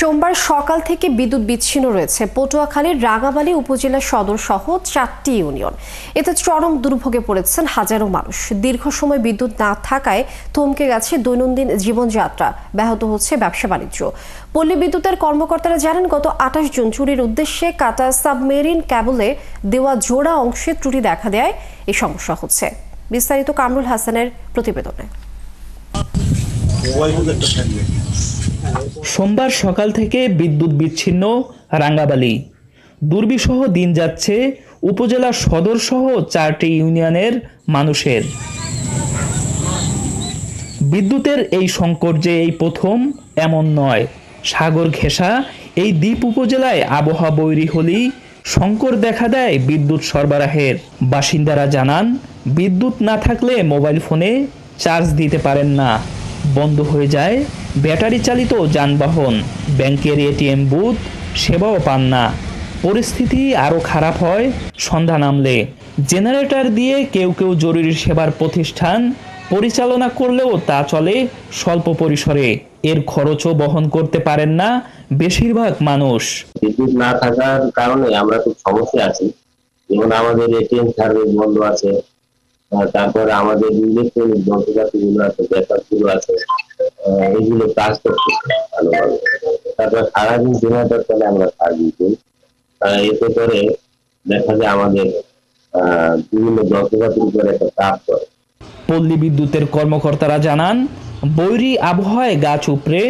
সোমবার সকাল থেকে বিদ্যুৎ বিচ্ছিন্ন রয়েছে পটুয়াখালীর রাঙামালী উপজেলা সদর সহ 4টি ইউনিয়ন। এতে চরম দুর্ভোগে পড়েছেন হাজারো মানুষ। দীর্ঘ সময় বিদ্যুৎ না থাকায় থমকে গেছে দৈনন্দিন জীবনযাত্রা, ব্যাহত হচ্ছে ব্যবসা বাণিজ্য। পল্লী বিদ্যুতের কর্মকর্তারা জানান, গত 28 জুন চুরির উদ্দেশ্যে কাটা সাবমেরিন ক্যাবলে দেওয়া জোড়া অংশে ত্রুটি দেখা দেয় এই সমস্যা হচ্ছে। বিস্তারিত কামরুল হাসানের প্রতিবেদনে। সোমবার সকাল থেকে বিদ্যুৎ বিচ্ছিন্ন রাঙ্গাবালী। দুর্বিষহ দিন যাচ্ছে উপজেলা সদর সহ 4টি ইউনিয়নের মানুষের। বিদ্যুতের এই সংকট যে এই প্রথম এমন নয়। সাগর ঘেঁষা এই দ্বীপ উপজেলায় আবহাওয়া বৈরী হলেই সংকট দেখা দেয় বিদ্যুৎ সরবরাহের। বাসিন্দারা জানান, বিদ্যুৎ না থাকলে মোবাইল ফোনে চার্জ দিতে পারেন না, বন্ধ হয়ে যায় ব্যাটারি চালিত যানবাহন, ব্যাংকের এটিএম বুথ সেবাও পান না। পরিস্থিতি আরও খারাপ হয় সন্ধ্যা নামলে। জেনারেটর দিয়ে কেউ কেউ জরুরি সেবার প্রতিষ্ঠান পরিচালনা করলেও তা চলে স্বল্প পরিসরে। এর খরচও বহন করতে পারেন না বেশিরভাগ মানুষ। বিদ্যুৎ না থাকার কারণে আমরা খুব সমস্যা আছি। যেমন আমাদের এটিএম সার্ভিস বন্ধ আছে, তারপরে আমাদের ইলেকট্রনিক যন্ত্রপাতিগুলো আছে, ব্যাকআপগুলো আছে, এইগুলো কাজ করতে ভালোভাবে। তারপর সারাদিন জেনারেটর চলে, আমরা সার্ভিস দিই। এতে করে দেখা যায় আমাদের বিভিন্ন যন্ত্রপাতির উপরে একটা চাপ পড়ে। পল্লী বিদ্যুতের কর্মকর্তারা জানান, বৈরী আবহাওয়ায় গাছ উপড়ে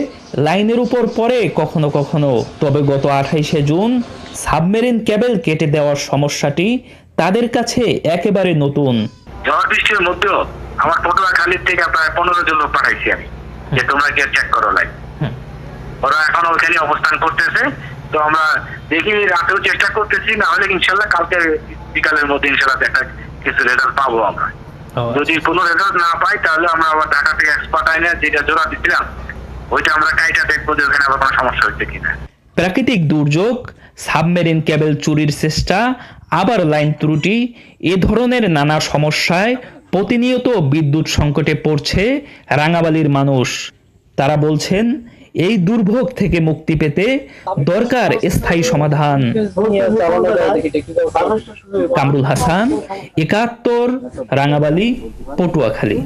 লাইনের উপর পড়ে কখনো কখনো। তবে গত 28 জুন সাবমেরিন কেবল কেটে দেওয়ার সমস্যাটি তাদের কাছে একেবারে নতুন। ঝড় বৃষ্টির মধ্যেও আমার পটুয়াখালীর থেকে প্রায় 15 জন লোক পাঠাইছি আমি, যে তোমরা গিয়ে চেক করো লাইন। ওরা এখন ওখানে অবস্থান করতেছে। তো আমরা দেখি, রাতেও চেষ্টা করতেছি, না হলে ইনশাল্লাহ কালকে বিকালের মধ্যে ইনশাল্লাহ একটা কিছু রেজাল্ট পাবো আমরা। যদি কোনো রেজাল্ট না পাই তাহলে আমরা আবার ঢাকা থেকে এক্সপার্ট আইনে যেটা জোড়া দিচ্ছিলাম ওইটা আমরা কাইটা দেখবো যে ওখানে আবার কোনো সমস্যা হচ্ছে কিনা। প্রাকৃতিক দুর্যোগ, সাবমেরিন কেবল চুরির চেষ্টা, আবার লাইন ত্রুটি, এ ধরনের নানা সমস্যায় প্রতিনিয়ত বিদ্যুৎ সংকটে পড়ছে রাঙাবালীর মানুষ। তারা বলছেন, এই দুর্ভোগ থেকে মুক্তি পেতে দরকার স্থায়ী সমাধান। কামরুল হাসান, 71, রাঙাবালী, পটুয়াখালী।